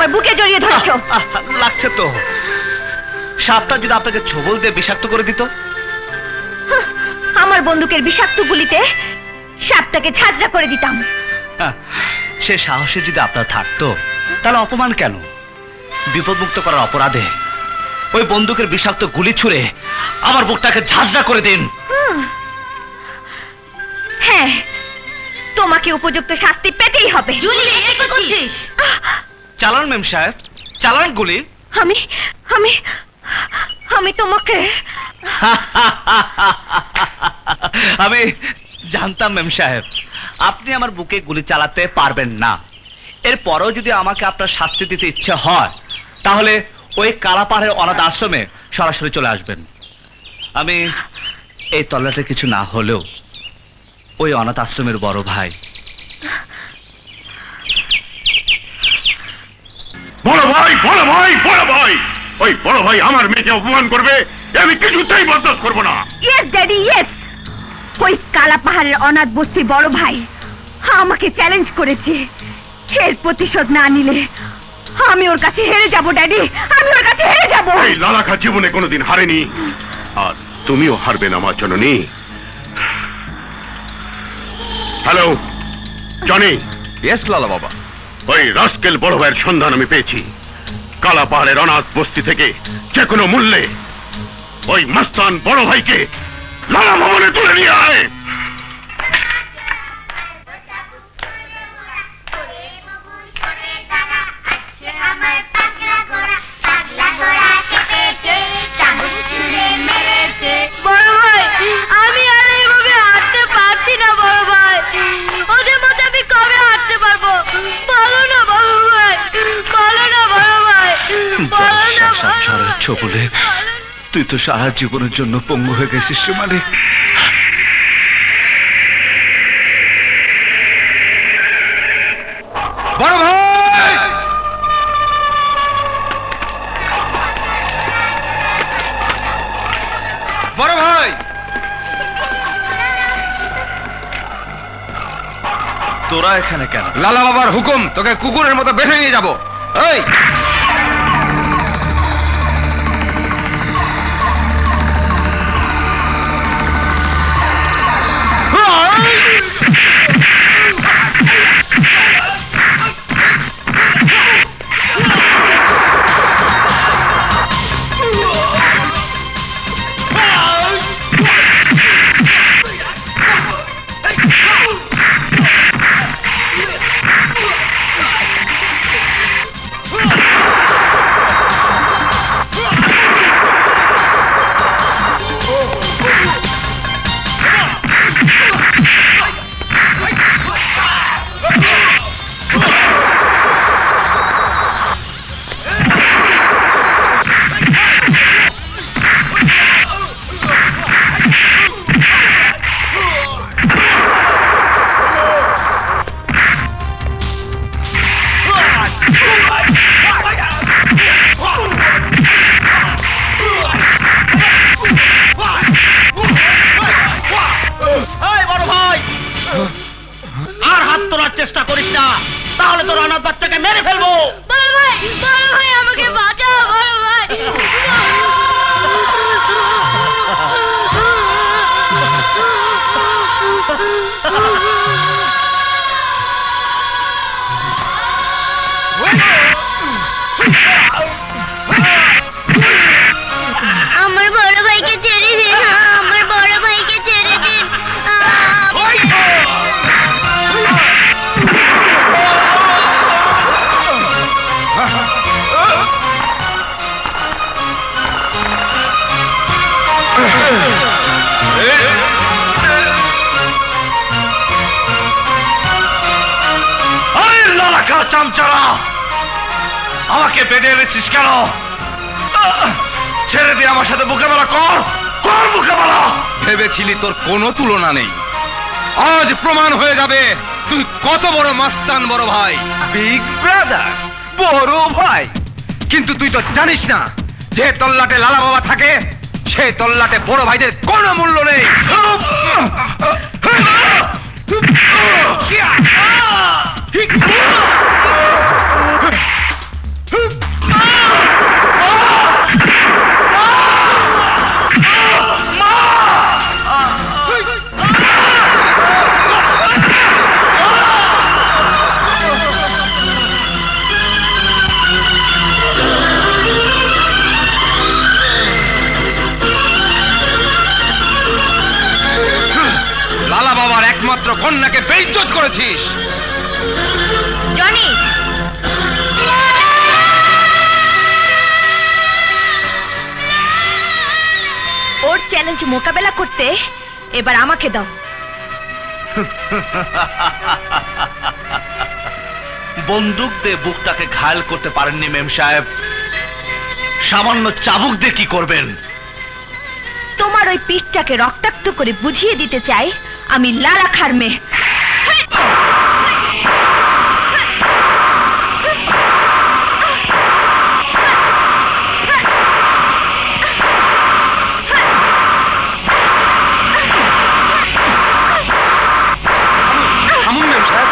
আমার বুকে জড়িয়ে ধরেছো। লাগছে তো। সাপটা যদি আপনাকে ছোবল দিয়ে বিষাক্ত করে দিত? আমার বন্দুকের বিষাক্ত গুলিতে সাপটাকে ঝাঁঝরা করে দিতাম। সে সাহসে যদি আপনার থাকতো তাহলে অপমান কেন? বিপদমুক্ত করার অপরাধে ওই বন্দুকের বিষাক্ত গুলি ছুঁড়ে আমার বুকটাকে ঝাঁঝরা করে দিন। হ্যাঁ, তোমাকে উপযুক্ত শাস্তি পেতেই হবে। চালান মেম সাহেব, চালান গুলি। আমি আমি আমি তোমাকে আমি জানতাম মেম সাহেব আপনি আমার বুকে গুলি চালাতে পারবেন না। এরপরেও যদি আমাকে আপনার শাস্তি দিতে ইচ্ছে হয় তাহলে ওই কালাপাহাড়ের অনাথ আশ্রমে সরাসরি চলে আসবেন। আমি এই তল্লাটে কিছু না হলেও ওই অনাথ আশ্রমের বড় ভাই। বড় ভাই, বড় ভাই, বড় ভাই, ওই বড় ভাই আমার মেয়েকে অপমান করবে, আমি কিছুতেই বরদাস্ত করব না। Yes daddy, yes. ওই কালাপাহাড়ের অনাথ বস্তির বড় ভাই আমাকে চ্যালেঞ্জ করেছে। এর প্রতিশোধ না নিলে আমি ওর কাছে হেরে যাব ড্যাডি, আমি ওর কাছে হেরে যাব। এই লালাখা জীবনে কোনোদিন হারেনি, আর তুমিও হারবে না আমার জননী। Hello Johnny. ইয়েস লালা বাবা। ওই রাস্কেল বড় ভাইয়ের সন্ধান আমি পেয়েছি। কালা পাহাড়ের অনাথ বস্তি থেকে যে কোনো মূল্যে ওই মস্তান বড় ভাইকে লালা ভবনে তুলে নিয়ে আয়। ঝড়ের ছোবলে তুই তো সারা জীবনের জন্য পঙ্গু হয়ে গেছিস মানে। বড় ভাই, বড় ভাই, তোরা এখানে কেন? লালা বাবার হুকুম, তোকে কুকুরের মতো বেঁধে নিয়ে যাবো। এই চেষ্টা করিস না, তাহলে তোর অনাথ বাচ্চাকে মেরে ফেলবো। বড় ভাই আমাকে বাঁচাও, বড় ভাই। আমার বড় ভাইকে ছেড়ে দিন, আমার বড় ভাইকে ছেড়ে দিন। চামচারা, আমাকে বেঁধে এনেছিস কেন? ছেড়ে দিয়ে আমার সাথে মোকাবেলা কর, কর মোকাবেলা। ভেবেছিলি তোর কোনো তুলনা নেই, আজ প্রমাণ হয়ে যাবে তুই কত বড় মাস্তান বড় ভাই। বিগ ব্রাদার, বড় ভাই। কিন্তু তুই তো জানিস না, যে তল্লাটে লালা বাবা থাকে সে তল্লাটে বড় ভাইদের কোনো মূল্য নেই। লালা বাবার একমাত্র কন্যাকে বেইজ্জত করেছিস। জনি, ওর চ্যালেঞ্জ মোকাবেলা করতে এবার আমাকে দাও। বন্দুক দিয়ে বুকটাকে ঘায়ল করতে পারেননি মেম সাহেব, সামান্য চাবুক দিয়ে কি করবেন? তোমার ওই পিঠটাকে রক্তাক্ত করে বুঝিয়ে দিতে চাই আমি লালা খার মেয়ে। থামুন মেম সাহেব,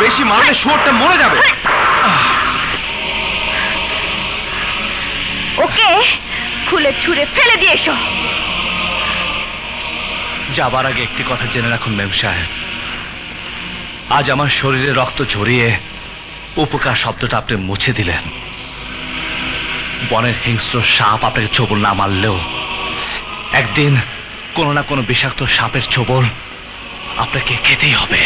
বেশি মারলে শুয়োরটা মরে যাবে। ওকে খুলে ছুঁড়ে ফেলে দিয়ে এসো। যাবার আগে একটি কথা জেনে রাখুন মেম সাহেব, আজ আমার শরীরে রক্ত ঝরিয়ে উপকার শব্দটা আপনি মুছে দিলেন। বনের হিংস্র সাপ আপনাকে ছোবল না মারলেও একদিন কোনো না কোনো বিষাক্ত সাপের ছোবল আপনাকে খেতেই হবে।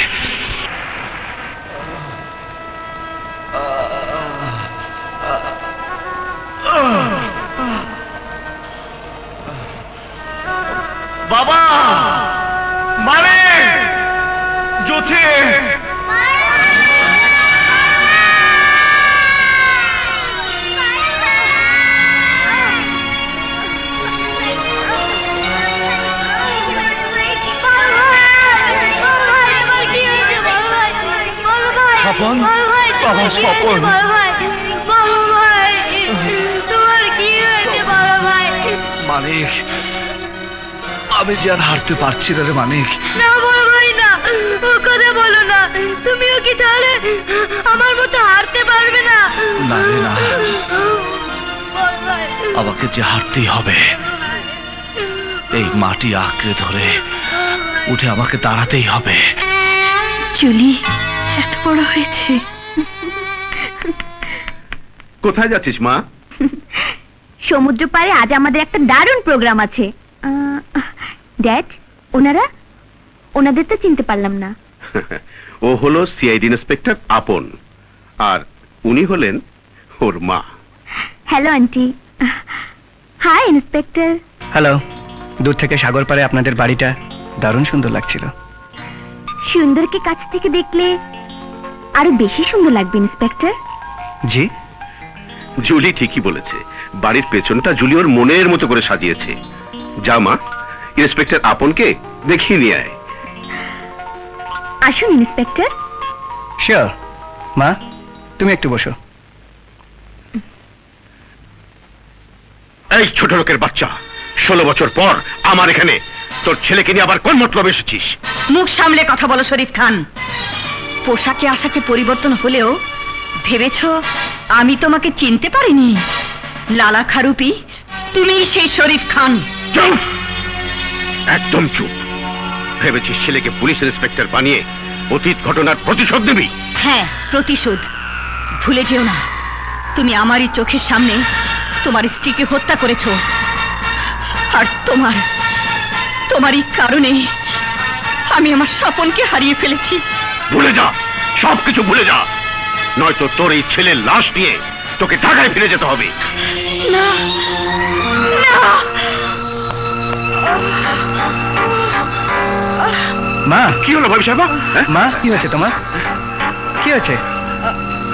বাবা, মানে জ্যোতি, স্বপন, বাবা স্বপন, মানিক, আমি যে আর হারতে পারছি না রে মানিক। না বড় ভাই না, ও কথা বলো না। তুমিও কি তাহলে আমার মতো হারতে পারবে না? না রে না, আমাকে যে হারতেই হবে। এই মাটি আঁকড়ে ধরে উঠে আমাকে দাঁড়াতেই হবে। চুলি এত বড় হয়েছে। কোথায় যাচ্ছিস মা? সমুদ্র পাড়ে আজ আমাদের একটা দারুণ প্রোগ্রাম আছে। ড্যাড, ওনাদের তো চিনতে পারলাম না। ও হলো সিআইডি ইন্সপেক্টর আপন, আর উনি হলেন ওর মা। Hello aunty. Hi inspector. Hello. দূর থেকে সাগর পাড়ে আপনাদের বাড়িটা দারুণ সুন্দর লাগছিল। সুন্দরকে কাছ থেকে দেখলে আরো বেশি সুন্দর লাগবে ইন্সপেক্টর। জি, জুলি ঠিকই বলেছে, বাড়ির পেছনটা জুলি ওর মনের মতো করে সাজিয়েছে। যা মা, ইন্সপেক্টর আপনকে দেখিয়ে নিয়ে আয়। আসুন ইন্সপেক্টর। শিওর। মা, তুমি একটু বসো। এই ছোট লোকের বাচ্চা, 16 বছর পর আমার এখানে তোর ছেলেকে নিয়ে আবার কোন মতলব এসেছিস? মুখ সামলে কথা বলো শরীফ খান। পোশাকে আশাকে পরিবর্তন হলেও ভেবেছ আমি তোমাকে চিনতে পারিনি? লালা খারুপি, তুমি সেই শরীফ খান। চুপ, একদম চুপ। ভেবেছিস ছেলেকে পুলিশ ইন্সপেক্টর বানিয়ে অতীত ঘটনার প্রতিশোধ নিবি? হ্যাঁ, প্রতিশোধ। ভুলে যেও না, তুমি আমারই চোখের সামনে তোমার স্ত্রীকে হত্যা করেছ, আর তোমারই কারণে আমি আমার স্বপনকে হারিয়ে ফেলেছি। ভুলে যা, সবকিছু ভুলে যা, নয়তো তোর এই ছেলের লাশ নিয়ে তোকে ঢাকায় ফিরে যেতে হবে। না, না। মা, কি হলো ভাবি সাহেবা? মা কি হয়েছে তোমার? কি হয়েছে?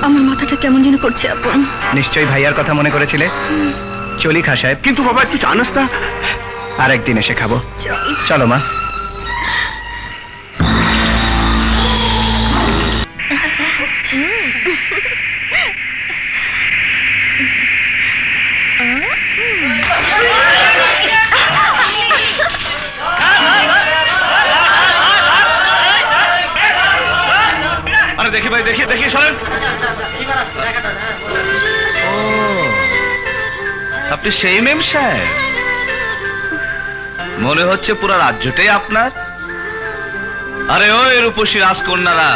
আমার মাথাটা কেমন যেন করছে আপন। নিশ্চয়ই ভাইয়ার কথা মনে করেছিলে। চলি খা সাহেব। কিন্তু বাবা, একটু চা নাস্তা আর একদিন এসে খাবো। চলো মা। আরে দেখি ভাই, দেখি দেখি, শোনেন। আপনি সেই মেম সাহেব? মনে হচ্ছে পুরো রাজ্যটাই আপনার। আরে ওই রূপসী রাজকন্যারা,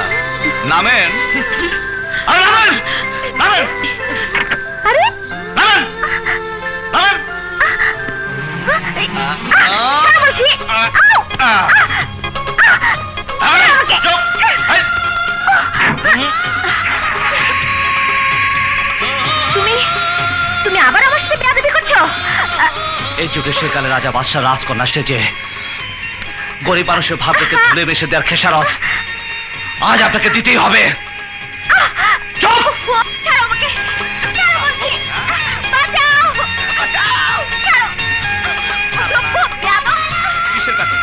নামেন। আরে নামেন, নামেন, আরে নামেন, নামেন। বলছি তুমি তুমি আবার আমার সাথে বেয়াদবি করছো? এই যুগে সেকালে রাজা বাদশাহ রাজকন্যা সেজে গরিব মানুষের ভাগ্যকে তুলে বেসে দেওয়ার খেসারত আজ আপনাকে দিতেই হবে। চুপ! ছাড়ো আমাকে, ছাড়ো বলছি, বাঁচাও, বাঁচাও, ছাড়ো। কিসের কাছে?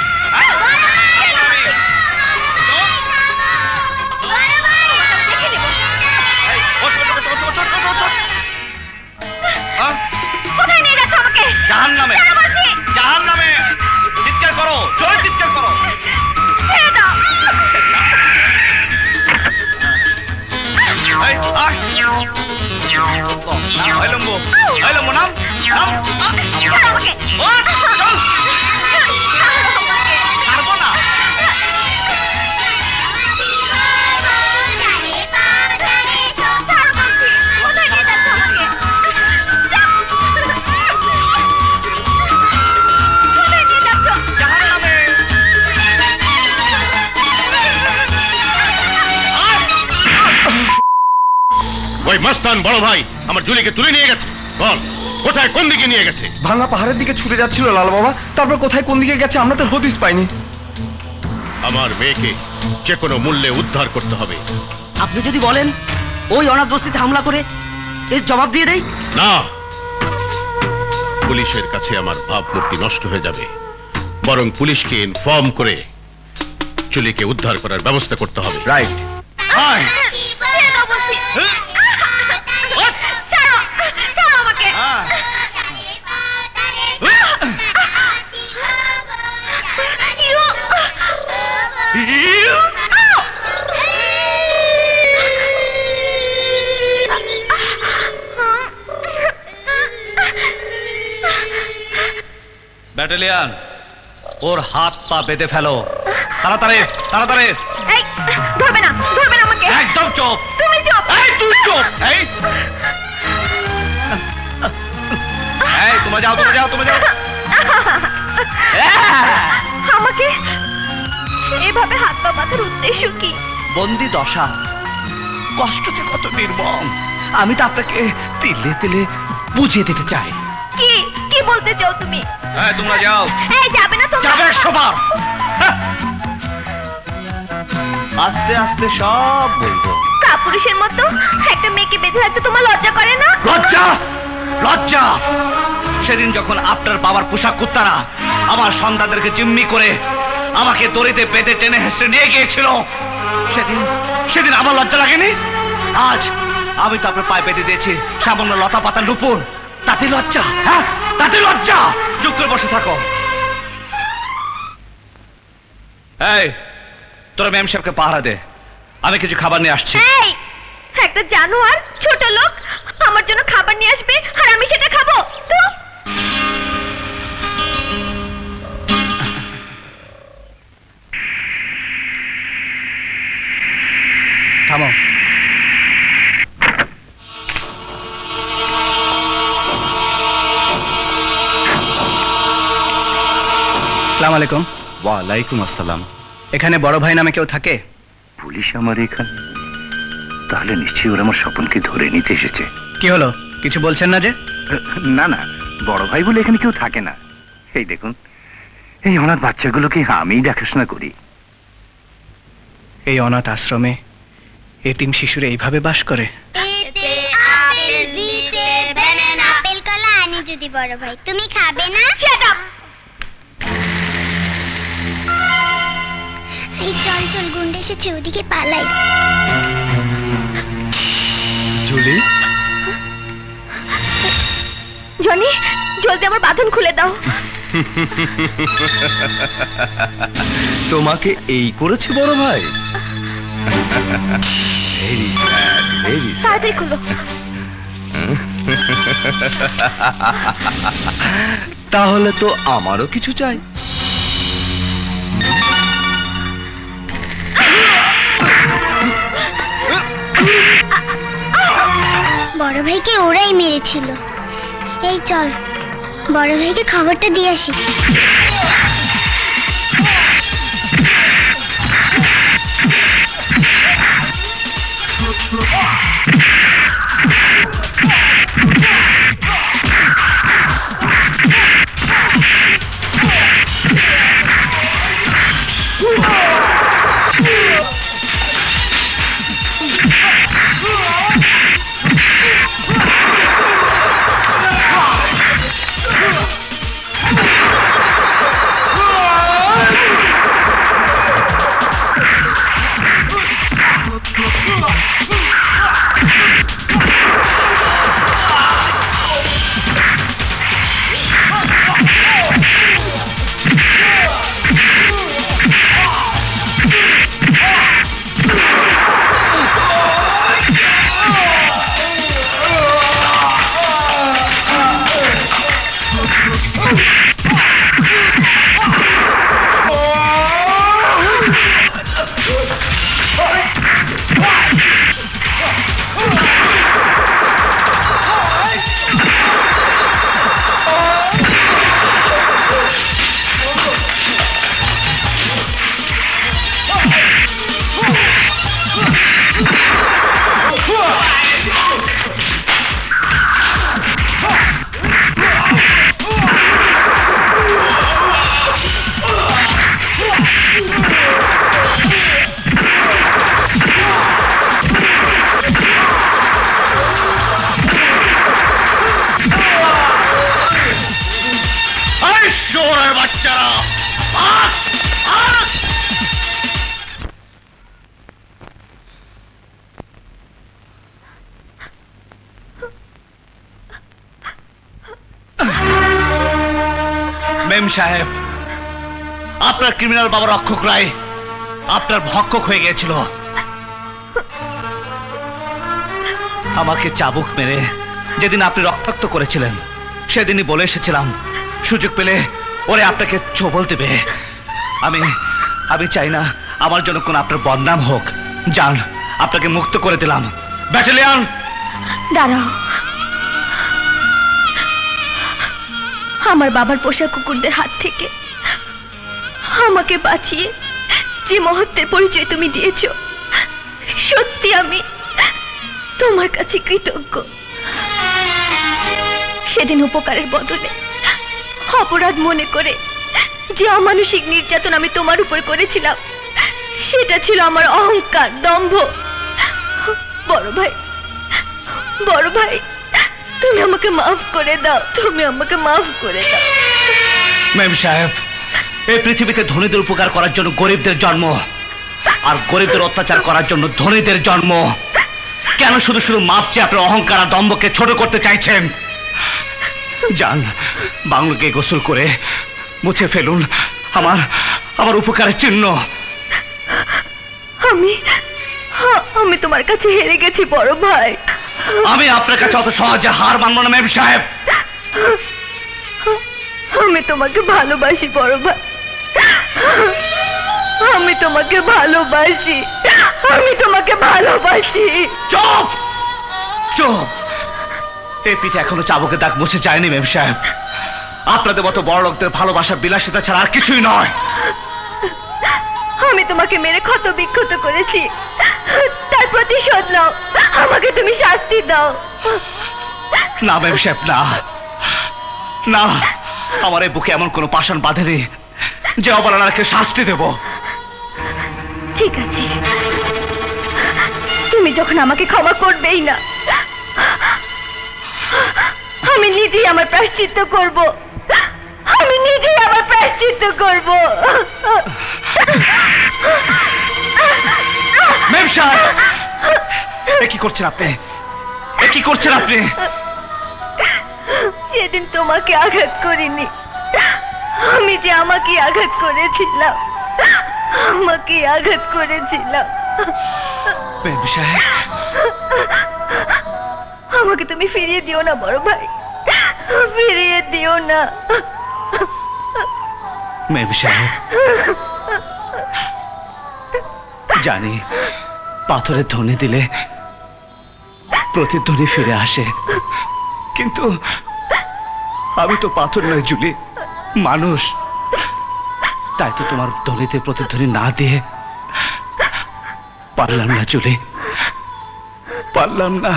কোথায় নিয়ে যাচ্ছ আমাকে? জাহান্নামে, জাহান্নামে। চিৎকার করো, জোরে চিৎকার করো। ছেড়ে দাও। এই, আয়। এই লম্বু, এই লম্বু, নাম, নাম। ছাড়ো আমাকে। ওঠ, চল। ছাড়বো না। ছাড়ো বলছি। কোথায় নিয়ে যাচ্ছ আমাকে? কোথায় নিয়ে যাচ্ছ? জাহান্নামে। ওই মাস্তান বড় ভাই আমার জুলিকে তুলে নিয়ে গেছে। বল কোথায়, কোন দিকে নিয়ে গেছে? ভাঙা পাহাড়ের দিকে ছুটে যাচ্ছিল লাল বাবা, তারপর কোথায় কোন দিকে গেছে আমরা তো হদিস পাইনি। আমার মেয়েকে যে কোনো মূল্যে উদ্ধার করতে হবে। আপনি যদি বলেন ওই অনাথ বস্তিতে হামলা করে এর জবাব দিয়ে দেই। না, পুলিশের কাছে আমার ভাবমূর্তি নষ্ট হয়ে যাবে। বরং পুলিশকে ইনফর্ম করে জুলিকে উদ্ধার করার ব্যবস্থা করতে হবে। রাইট। আয়। ছেড়ে দাও বলছি। ছাড়ো, ছাড়ো আমাকে। ব্যাটালিয়ান, ওর হাত পা বেঁধে ফেলো। তাড়াতাড়ি, তাড়াতাড়ি। এই, ধরবে না, ধরবে না আমাকে। একদম চুপ। তুমি চুপ। এই তুই চুপ। এই, এই তোমরা যাও, তোমরা যাও, তোমরা যাও। আমাকে এভাবে হাত পা বাঁধার উদ্দেশ্য কি? বন্দি দশা, কষ্ট যে কত নির্মম আমি তো আপনাকে তিলে তিলে বুঝিয়ে দিতে চাই। কি কি বলতে চাও তুমি? হ্যাঁ, তোমরা যাও। এই যাবে না তোমরা? যাবে 100 বার। আস্তে আস্তে সব বলবো। কাপুরুষের মতো একটা মেয়েকে বেঁধে রাখতে তোমার লজ্জা করে না? লজ্জা, লজ্জা। সেদিন যখন আপনার বাবার পোশাক কুত্তারা আমার সন্তানদেরকে জিম্মি করে আমাকে দড়িতে বেঁধে টেনে হেসড়ে নিয়ে গিয়েছিল, সেদিন সেদিন আমার লজ্জা লাগেনি? আজ আমি তো আপনার পায়ে বেঁধে দিয়েছি সামান্য লতা পাতা নুপুর, তাতে লজ্জা? হ্যাঁ, তাতে লজ্জা? চুপ করে বসে থাকো। এই তোরা ম্যাম সাহেবকে পাহারা দে, আমি কিছু খাবার নিয়ে আসছি। এই একটা জানোয়ার ছোট লোক আমার জন্য খাবার নিয়ে আসবে আর আমি সেটা খাবো? তো থামো। আসসালামু আলাইকুম। ওয়ালাইকুম আসসালাম। এখানে বড় ভাই নামে কেউ থাকে? পুলিশ আমার এখানে, তাহলে নিশ্চয়ই ওরা আমার স্বপনকে ধরে নিতে এসেছে। কি হলো, কিছু বলছেন না যে? না না, বড় ভাই বলে এখানে কেউ থাকে না। এই দেখুন, এই অনাথ বাচ্চাগুলোকে আমিই দেখাশোনা করি। এই অনাথ আশ্রমে এতিম শিশুরা এইভাবে বাস করে? আপেল কলা আনি যদি বড় ভাই, তুমি খাবে না? এই চল চল, গুন্ডে এসেছে, ওদিকে পালাই। জুলি, জনি, জলদি আমার বাঁধন খুলে দাও। তোমাকে এই করেছে বড় ভাই? ভেরি স্যাড, ভেরি তাড়াতাড়ি খুলো। তাহলে তো আমারও কিছু চাই। বড় ভাইকে ওরাই মেরেছিল। এই চল বড় ভাইকে খবরটা দিয়ে আসি। মেম সাহেব, আপনার ক্রিমিনাল বাবা রক্ষক রায় আপনার ভক্ষক হয়ে গিয়েছিল। আমাকে চাবুক মেরে যেদিন আপনি রক্তাক্ত করেছিলেন সেদিনই বলে এসেছিলাম সুযোগ পেলে ওরে আপনাকে ছোবল দেবে। আমি চাই না আমার জন্য কোন আপনার বদনাম হোক। যান, আপনাকে মুক্ত করে দিলাম। ব্যাটালিয়ন দাঁড়াও, আমার বাবার পোষা কুকুরদের হাত থেকে আমাকে বাঁচিয়ে যে মহত্বের পরিচয় তুমি দিয়েছো, সত্যি আমি তোমার কাছে কৃতজ্ঞ। সেদিন উপকারের বদলে অপরাধ মনে করে যে অমানসিক নির্যাতন আমি তোমার উপর করেছিলাম, সেটা ছিল আমার অহংকার, দম্ভ। বড় ভাই, তুমি আমাকে মাফ করে দাও, তুমি আমাকে মাফ করে দাও। মেম সাহেব, এই পৃথিবীতে ধনীদের উপকার করার জন্য গরিবদের জন্ম, আর গরিবদের অত্যাচার করার জন্য ধনীদের জন্ম। কেন শুধু শুধু মাপ চেয়ে আপনার অহংকার আর দম্ভকে ছোট করতে চাইছেন? যান, বাংলোকে গোসল করে মুছে ফেলুন আমার উপকারের চিহ্ন। আমি তোমার কাছে হেরে গেছি বড় ভাই। আমি আপনার কাছে অত সহজে হার মানব না মেম সাহেব। আমি তোমাকে ভালোবাসি বড় ভাই, আমি তোমাকে ভালোবাসি, আমি তোমাকে ভালোবাসি। চুপ চুপ, এই পিঠে এখনো চাবুকের দাগ মুছে যায়নি মেম সাহেব। আপনাদের মতো বড় লোকদের ভালোবাসা বিলাসিতা ছাড়া আর কিছুই নয়। আমি তোমাকে মেরে ক্ষত বিক্ষত করেছি, তার প্রতিশোধ নাও, আমাকে তুমি শাস্তি দাও। না মেম সাহেব, না না, আমার এই বুকে এমন কোনো পাষাণ বাঁধেনি যে অবলানাকে শাস্তি দেব। ঠিক আছে, তুমি যখন আমাকে ক্ষমা করবেই না, আমি নিজেই আমার প্রায়শ্চিত্ত করব, আমি নিজেই আমার প্রায়শ্চিত্ত করব। মেম সাহেব, কি করছেন আপনি? কি করছেন আপনি? সেদিন তোমাকে আঘাত করিনি, আমি যে আমাকে আঘাত করেছিলাম, আমাকে আঘাত করেছিলাম। মেম সাহেব, আমাকে তুমি ফিরিয়ে দিও না বড় ভাই, ফিরিয়ে দিও না। মেম সাহেব, জানি পাথরের ধ্বনি দিলে প্রতিধ্বনি ফিরে আসে, কিন্তু আমি তো পাথর নয় জুলি, মানুষ। তাই তো তোমার ধ্বনিতে প্রতিধ্বনি না দিয়ে পারলাম না জুলি, পারলাম না।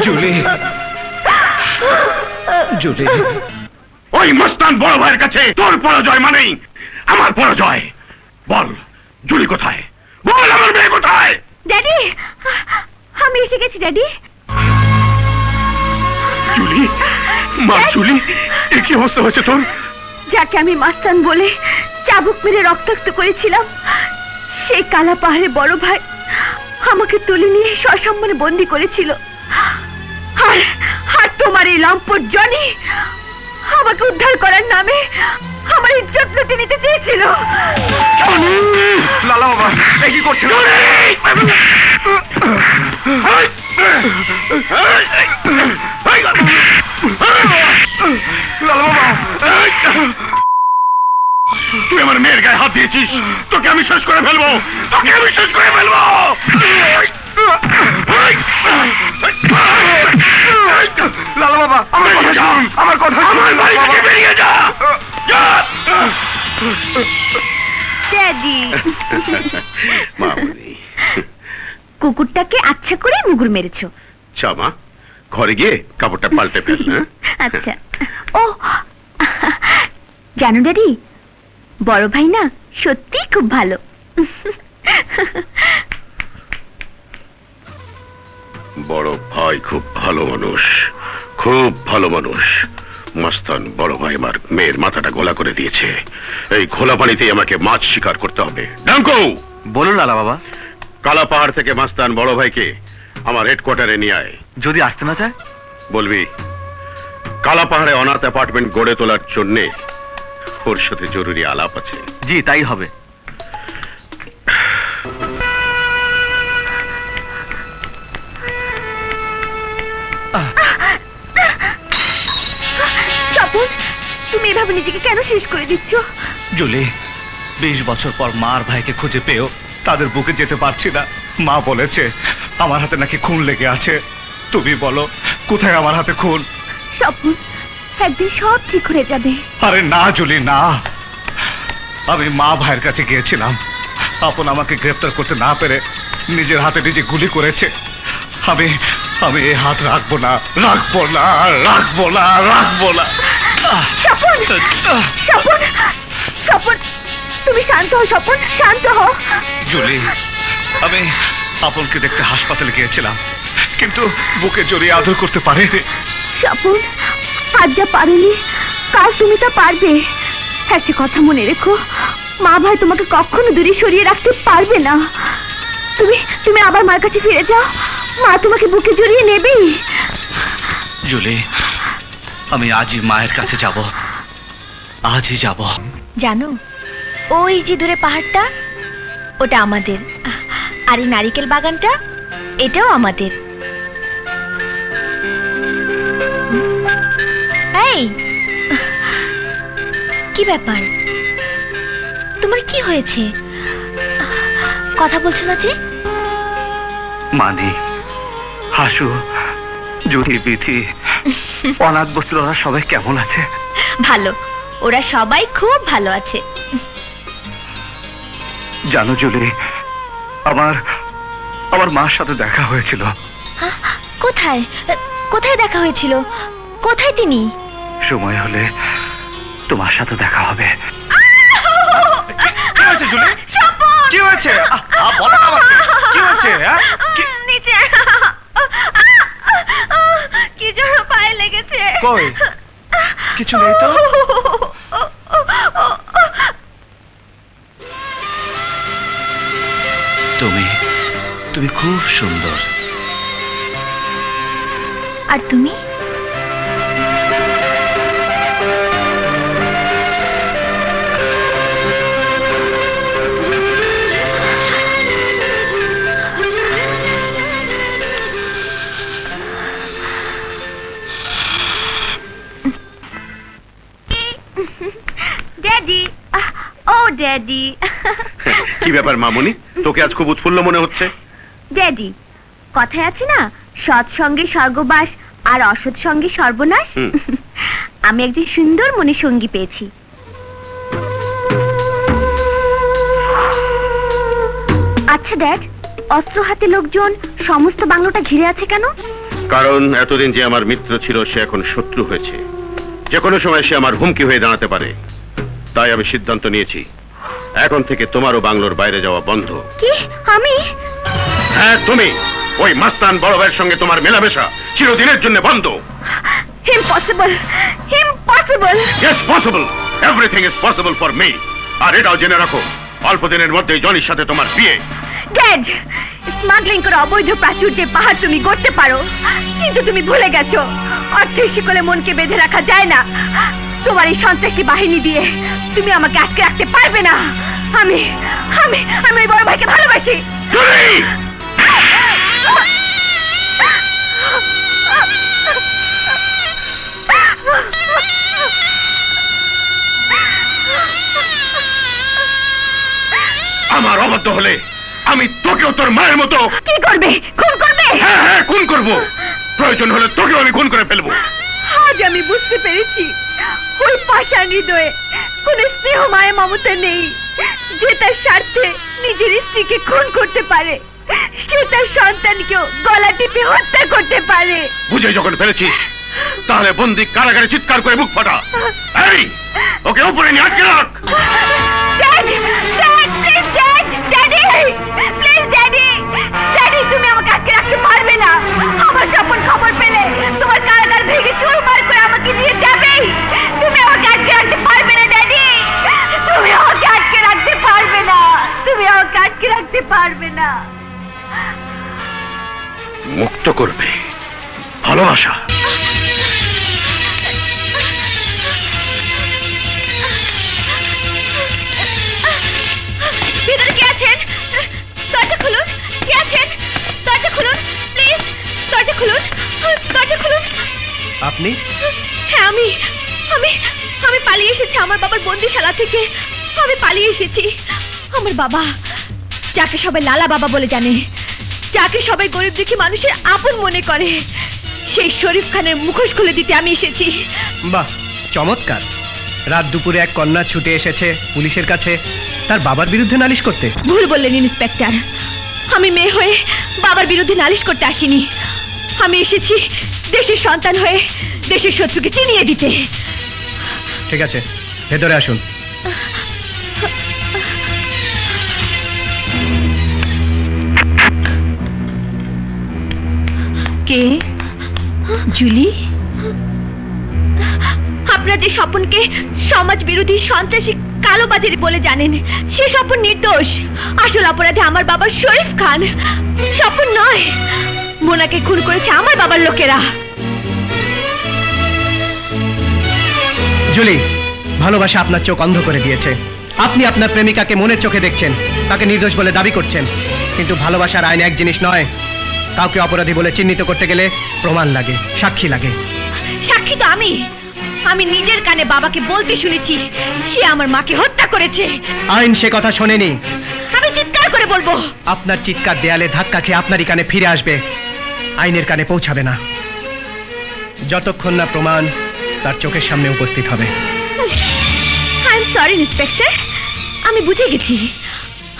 জুলি, জুলি, ওই মস্তান বড় ভাইয়ের কাছে তোর পরাজয় মানেই আমার পরাজয়। বল জুলি কোথায়, বল আমার মেয়ে কোথায়? ড্যাডি, আমি এসে গেছি ড্যাডি। জুলি, মা জুলি, এ কি অবস্থা হয়েছে তোর? যাকে আমি মাস্তান বলে চাবুক মেরে রক্তাক্ত করেছিলাম, সেই কালা পাহাড়ে বড় ভাই আমাকে তুলে নিয়ে সসম্মানে বন্দি করেছিল। আর তোমার এই লম্পট জনি আমাকে উদ্ধার করার নামে আমার ইজ্জত লুটে নিতে চেয়েছিল। লালা বাবা, এ কি করছেন? লালা বাবা, তুই আমার মেয়ের গায়ে হাত দিয়েছিস, তোকে আমি শেষ করে ফেলবো, তোকে আমি শেষ করে ফেলবো। লালা বাবা, আমার কথা শুনুন, আমার কথা শুনুন, বাড়ি থেকে বেরিয়ে যা। ড্যাডি, মামনি, কুকুরটাকে আচ্ছা করে মুগুর মেরেছো। মা, ঘরে গিয়ে কাপড়টা পাল্টে ফেল। আচ্ছা। ও জানো ড্যাডি, বড় ভাই না সত্যি খুব ভালো। বড় ভাই খুব ভালো মানুষ, খুব ভালো মানুষ। মস্তান বড় ভাই আমার মেয়ের মাথাটা গোলা করে দিয়েছে। এই খোলা পানিতেই আমাকে মাছ শিকার করতে হবে। ডাঙ্কো, বলুন লালা বাবা। কালা পাহাড় থেকে মস্তান বড় ভাইকে আমার হেডকোয়ার্টারে নিয়ে আয়। যদি আসতে না চায়? বলবি কালা পাহাড়ে অনাথ অ্যাপার্টমেন্ট গড়ে তোলার জন্যে ওর সাথে জরুরি আলাপ আছে। জি, তাই হবে। স্বপন, তুমি এভাবে নিজেকে কেন শেষ করে দিচ্ছ? জুলি, 20 বছর পর মার ভাইকে খুঁজে পেয়েও তাদের বুকে যেতে পারছি না। মা বলেছে আমার হাতে নাকি খুন লেগে আছে। তুমি বলো কোথায় আমার হাতে খুন? স্বপন, একদিন সব ঠিক হয়ে যাবে। আরে না জুলি, না। আমি মা ভাইয়ের কাছে গিয়েছিলাম, আপন আমাকে গ্রেফতার করতে না পেরে নিজের হাতে নিজে গুলি করেছে। আমি আমি এই হাত রাখবো না, রাখবো না, রাখবো না, রাখবো না। স্বপন, স্বপন, স্বপন, তুমি শান্ত হও স্বপন, শান্ত হও। জুলি, আমি আপনকে দেখতে হাসপাতালে গিয়েছিলাম, কিন্তু বুকে জড়িয়ে আদর করতে পারিনি। স্বপন, আজ যা পারোনি কাল তুমি তা পারবে। একটা কথা মনে রেখো, মা ভাই তোমাকে কখনো দূরে সরিয়ে রাখতে পারবে না। তুমি তুমি আবার মার কাছে ফিরে যাও, মা তোমাকে বুকে জড়িয়ে নেবেই। জুলি, আমি আজই মায়ের কাছে যাব, আজই যাব। জানো, ওই যে দূরে পাহাড়টা, ওটা আমাদের। আর এই নারিকেল বাগানটা, এটাও আমাদের। এই, কি ব্যাপার? তোমার কি হয়েছে? কথা বলছো না যে? মানি, হাসু, জুহি, বিথি, অনাথ বস্তুর ওরা সবাই কেমন আছে? ভালো, ওরা সবাই খুব ভালো আছে। জানো জুলি, আমার মার সাথে দেখা হয়েছিল। কোথায় কোথায় দেখা হয়েছিল? কোথায় তিনি? সময় হলে তোমার সাথে দেখা হবে। কি হয়েছে জুলি? কি হয়েছে? বলো আমাকে, কি হয়েছে? নিচে কি জোর পায়ে লেগেছে। কই? কিছু নেই তো? তুমি খুব সুন্দর। আর তুমি? ড্যাডি। কি ব্যাপার মামুনি, তোকে আজ খুব উৎফুল্ল মনে হচ্ছে? ড্যাডি, কথায় আছে না, সৎ সঙ্গে স্বর্গবাস আর অসৎ সঙ্গে সর্বনাশ। আমি একজন সুন্দর মনে সঙ্গী পেয়েছি। আচ্ছা ড্যাড, অস্ত্র হাতে লোকজন সমস্ত বাংলোটা ঘিরে আছে কেন? কারণ এতদিন যে আমার মিত্র ছিল সে এখন শত্রু হয়েছে। যে কোনো সময় সে আমার হুমকি হয়ে দাঁড়াতে পারে। তাই আমি সিদ্ধান্ত নিয়েছি, এখন থেকে তোমারও বাংলোর বাইরে যাওয়া বন্ধ। কি? আমি? হ্যাঁ তুমি। ওই মাস্তান বড় ভাইয়ের সঙ্গে তোমার মেলামেশা চিরদিনের জন্য বন্ধ। Impossible, impossible. Yes possible, everything is possible for me. আর এটাও জেনে রাখো, অল্প দিনের মধ্যেই জনির সাথে তোমার বিয়ে। ড্যাড, স্মাগলিং করে অবৈধ প্রাচুর্যের পাহাড় তুমি গড়তে পারো, কিন্তু তুমি ভুলে গেছো অর্থের শিকলে মনকে বেঁধে রাখা যায় না। তোমার এই সন্ত্রাসী বাহিনী দিয়ে তুমি আমাকে আটকে রাখতে পারবে না। আমি আমি আমি ওই বড় ভাইকে ভালোবাসি। আমার অবাধ্য হলে আমি তোকেও তোর মায়ের মতো। কি করবে? খুন করবে? হ্যাঁ হ্যাঁ, খুন করব। প্রয়োজন হলে তোকেও আমি খুন করে ফেলবো। আজ আমি বুঝতে পেরেছি ওই পাষাণ হৃদয়ে কোন স্নেহ মায়া মমতা নেই যে তার স্বার্থে নিজের স্ত্রীকে খুন করতে পারে। সে তার সন্তানকেও গলা টিপে হত্যা করতে পারে। বুঝে যখন ফেলেছিস তাহলে বন্দি কারাগারে চিৎকার করে মুখ ফাটা। এই ওকে উপরে নিয়ে আটকে রাখ। তুমি আমাকে আটকে রাখতে পারবে না। আমার স্বপন খবর পেলে তোমার কারাগার ভেঙে চুরমার করে আমাকে নিয়ে যাবেই। তুমি আমাকে আটকে রাখতে পারবে না ড্যাডি, তুমি আমাকে আটকে রাখতে পারবে না, তুমি আমাকে আটকে রাখতে পারবে না। মুক্ত করবে ভালোবাসা। ভিতরে কে আছেন? দরজা খুলুন। কে আছেন? দরজা খুলুন প্লিজ, দরজা খুলুন, দরজা খুলুন। আপনি? হ্যাঁ আমি আমি আমি পালিয়ে এসেছি আমার বাবার বন্দিশালা থেকে। আমি পালিয়ে এসেছি। আমার বাবা, যাকে সবাই লালা বাবা বলে জানে, যাকে সবাই গরিব দুঃখী মানুষের আপন মনে করে, সেই শরীফ খানের মুখোশ খুলে দিতে আমি এসেছি। বাহ, চমৎকার। রাত দুপুরে এক কন্যা ছুটে এসেছে পুলিশের কাছে তার বাবার বিরুদ্ধে নালিশ করতে। ভুল বললেন ইন্সপেক্টর, আমি মেয়ে হয়ে বাবার বিরুদ্ধে নালিশ করতে আসিনি। আমি এসেছি দেশের সন্তান হয়ে দেশের শত্রুকে চিনিয়ে দিতে। ঠিক আছে, ভেতরে আসুন। কে? জুলি? আপনারা যে স্বপনকে সমাজ বিরোধী সন্ত্রাসী কালোবাজারি বলে জানেন, সে স্বপন নির্দোষ। আসল অপরাধী আমার বাবা শরীফ খান, স্বপন নয়। মোনাকে খুন করেছে আমার বাবার লোকেরা। জুলি, ভালোবাসা আপনার চোখ অন্ধ করে দিয়েছে। আপনি আপনার প্রেমিকাকে মনের চোখে দেখছেন, তাকে নির্দোষ বলে দাবি করছেন, কিন্তু ভালোবাসার আইন এক জিনিস নয়। কাউকে অপরাধী বলে চিহ্নিত করতে গেলে প্রমাণ লাগে, সাক্ষী লাগে। সাক্ষী তো আমি নিজের কানে বাবাকে বলতে শুনেছি সে আমার মাকে হত্যা করেছে। আইন সে কথা শোনেনি। আমি চিৎকার করে বলবো। আপনার চিৎকার দেয়ালে ধাক্কা খেয়ে আপনারই কানে ফিরে আসবে, আইনের কানে পৌঁছাবে না, যতক্ষণ না প্রমাণ তার চোখের সামনে উপস্থিত হবে। আই এম সরি ইন্সপেক্টর, আমি বুঝে গেছি।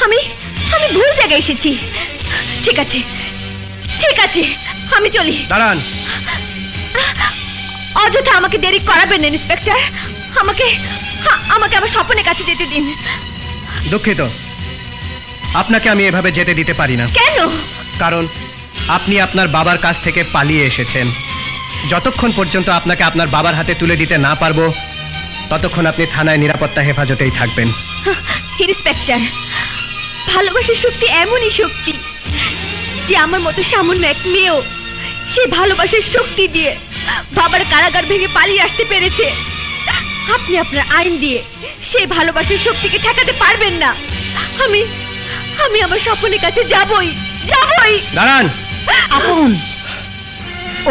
আমি ভুল জায়গায় এসেছি। ঠিক আছে ঠিক আছে, আমি চলি। দাঁড়ান। অযথা আমাকে দেরি করাবেন না ইন্সপেক্টর। আমাকে আমার স্বপনের কাছে যেতে দিন। দুঃখিত, আপনাকে আমি এভাবে যেতে দিতে পারি না। কেন? কারণ আপনি আপনার বাবার কাছ থেকে পালিয়ে এসেছেন। যতক্ষণ পর্যন্ত আপনাকে আপনার বাবার হাতে তুলে দিতে না পারবো, ততক্ষণ আপনি থানায় নিরাপত্তা হেফাজতেই থাকবেন। ইন্সপেক্টর, ভালোবাসার শক্তি এমনই শক্তি যে আমার মতো সামান্য এক মেয়েও সেই ভালোবাসার শক্তি দিয়ে বাবার কারাগার ভেঙে পালিয়ে আসতে পেরেছে। আপনি আপনার আইন দিয়ে সেই ভালোবাসার শক্তিকে ঠেকাতে পারবেন না। আমি আমার স্বপনের কাছে যাবই। দাঁড়ান। আপন,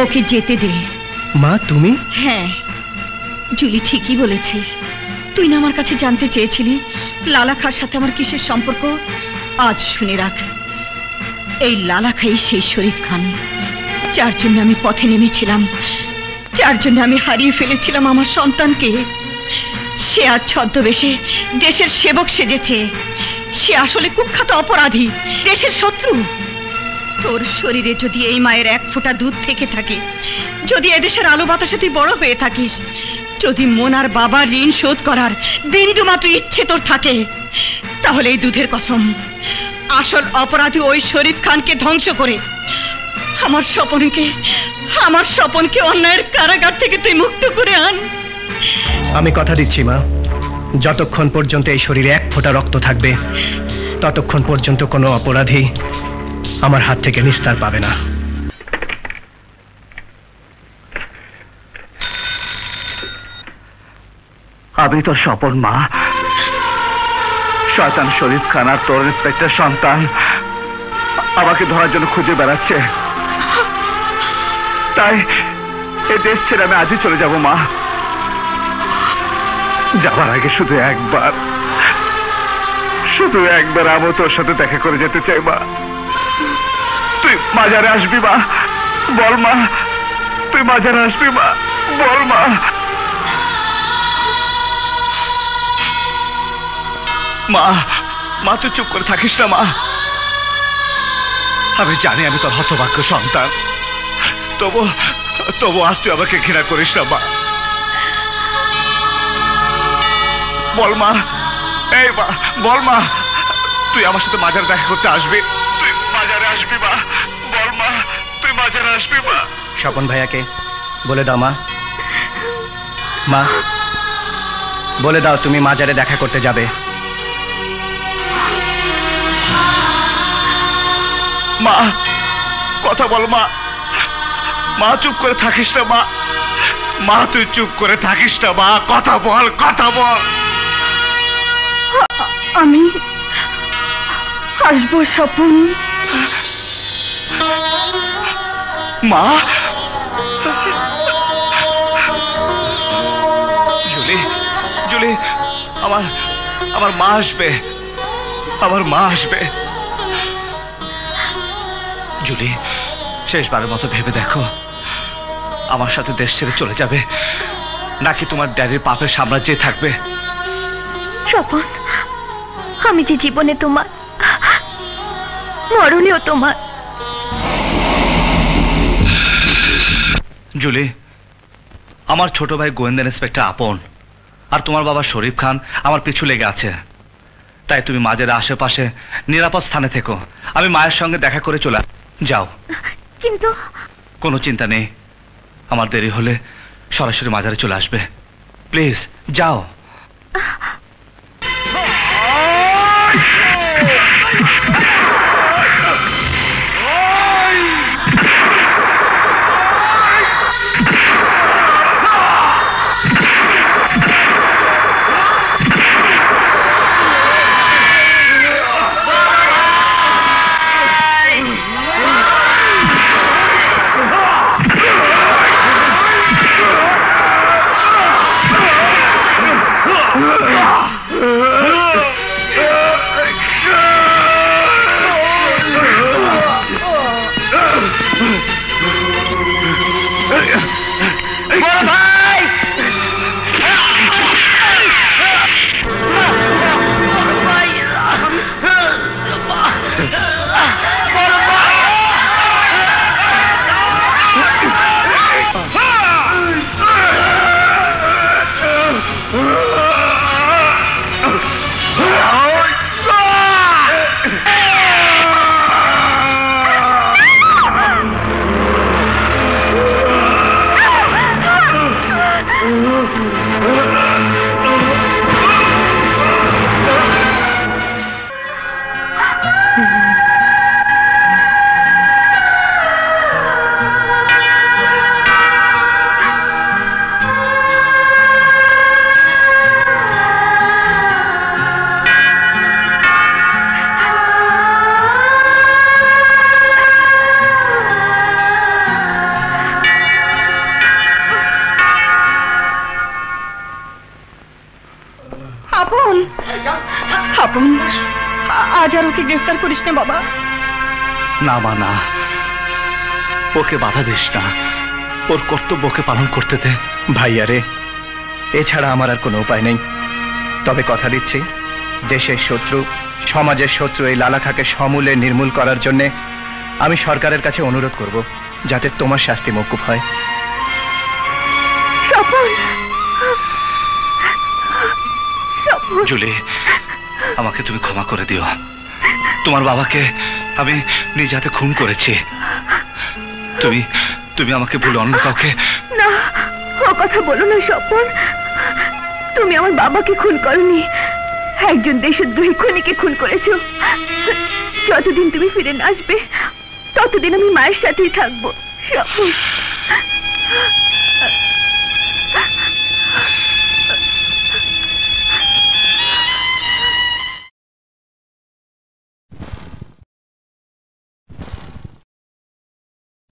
ওকে যেতে দে। মা, তুমি? হ্যাঁ, জুলি ঠিকই বলেছে। তুই না আমার কাছে জানতে চেয়েছিলি লালাখার সাথে আমার কিসের সম্পর্ক আজ শুনে রাখ। এই লালাখাই সেই শরীফ খান, যার জন্য আমি পথে নেমেছিলাম, যার জন্য আমি হারিয়ে ফেলেছিলাম আমার সন্তানকে। সে আজ ছদ্মবেশে দেশের সেবক সেজেছে। সে আসলে কুখ্যাত অপরাধী, দেশের শত্রু। তোর শরীরে যদি এই মায়ের এক ফোঁটা দুধ থেকে থাকে, যদি এদেশের আলো বাতাসে তুই বড় হয়ে থাকিস, যদি মোনার বাবার ঋণ শোধ করার বিন্দুমাত্র ইচ্ছে তোর থাকে, তাহলে এই দুধের কসম, আসল অপরাধী ওই শরীফ খানকে ধ্বংস করে আমার স্বপনকে অন্যায়ের কারাগার থেকে তুই মুক্ত করে আন। আমি কথা দিচ্ছি মা, যতক্ষণ পর্যন্ত এই শরীরে এক ফোঁটা রক্ত থাকবে, ততক্ষণ পর্যন্ত কোনো অপরাধী আমার হাত থেকে নিস্তার পাবে না। আমি তোর স্বপন মা, শয়তান শরীফ খান আর তোর ইন্সপেক্টর সন্তান আমাকে ধরার জন্য খুঁজে বেড়াচ্ছে। তাই এই দেশ ছেড়ে আমি আজই চলে যাব মা। যাবার আগে শুধু একবার আমি তোর সাথে দেখা করে যেতে চাই মা। তুই মাজারে আসবি মা? বল মা, তুই মাজারে আসবি মা? বল মা। মা, মা তুই চুপ করে থাকিস না মা। আমি জানি আমি তোর হতভাগ্য সন্তান, তবু আজ তুই আমাকে ঘৃণা করিস না মা। বল মা, এই মা বল মা, তুই আমার সাথে মাজারে দেখা করতে আসবি? তুই মাজারে আসবি মা? বল মা, তুই মাজারে আসবি মা? স্বপন ভাইয়াকে বলে দাও মা, মা বলে দাও তুমি মাজারে দেখা করতে যাবে। মা কথা বল মা, মা চুপ করে থাকিস না মা, মা তুই চুপ করে থাকিস না মা, কথা বল, কথা বল। আমি আসবো স্বপন। মা, জুলি, জুলি, আমার মা আসবে, আমার মা আসবে। জুলি, শেষবারের মতো ভেবে দেখো, আমার সাথে দেশ ছেড়ে চলে যাবে নাকি তোমার ড্যাডির পাপের সাম্রাজ্যে থাকবে? স্বপন, আমি যে জীবনে তোমার, মরণেও তোমার। জুলি, আমার ছোট ভাই গোয়েন্দা ইন্সপেক্টর আপন আর তোমার বাবা শরীফ খান আমার পিছু লেগে আছে। তাই তুমি মাঝের আশেপাশে নিরাপদ স্থানে থেকো, আমি মায়ের সঙ্গে দেখা করে চলে যাও। কিন্তু কোনো চিন্তা নেই, আমার দেরি হলে সরাসরি মাজারে চলে আসবে। প্লিজ যাও। স্বপন, আজ আর ওকে গ্রেফতার করিস না বাবা। না মা না, ওকে বাধা দিস না, ওর কর্তব্যকে পালন করতে দে। ভাইয়া রে, এছাড়া আমার আর কোনো উপায় নেই। তবে কথা দিচ্ছি, দেশের শত্রু, সমাজের শত্রু এই লালাখাকে সমূলে নির্মূল করার জন্য আমি সরকারের কাছে অনুরোধ করব, যাতে তোমার শাস্তি মওকুফ হয়। স্বপন, স্বপন। জুলি, আমাকে তুমি ক্ষমা করে দিও। তোমার বাবাকে আমি নিজ হাতে খুন করেছি। তুমি তুমি আমাকে ভুলে অন্য কাউকে। না, ও কথা বলো না স্বপন। তুমি আমার বাবাকে খুন করনি, একজন দেশদ্রোহী খুনিকে খুন করেছো। যতদিন তুমি ফিরে না আসবে ততদিন আমি মায়ের সাথেই থাকবো স্বপন।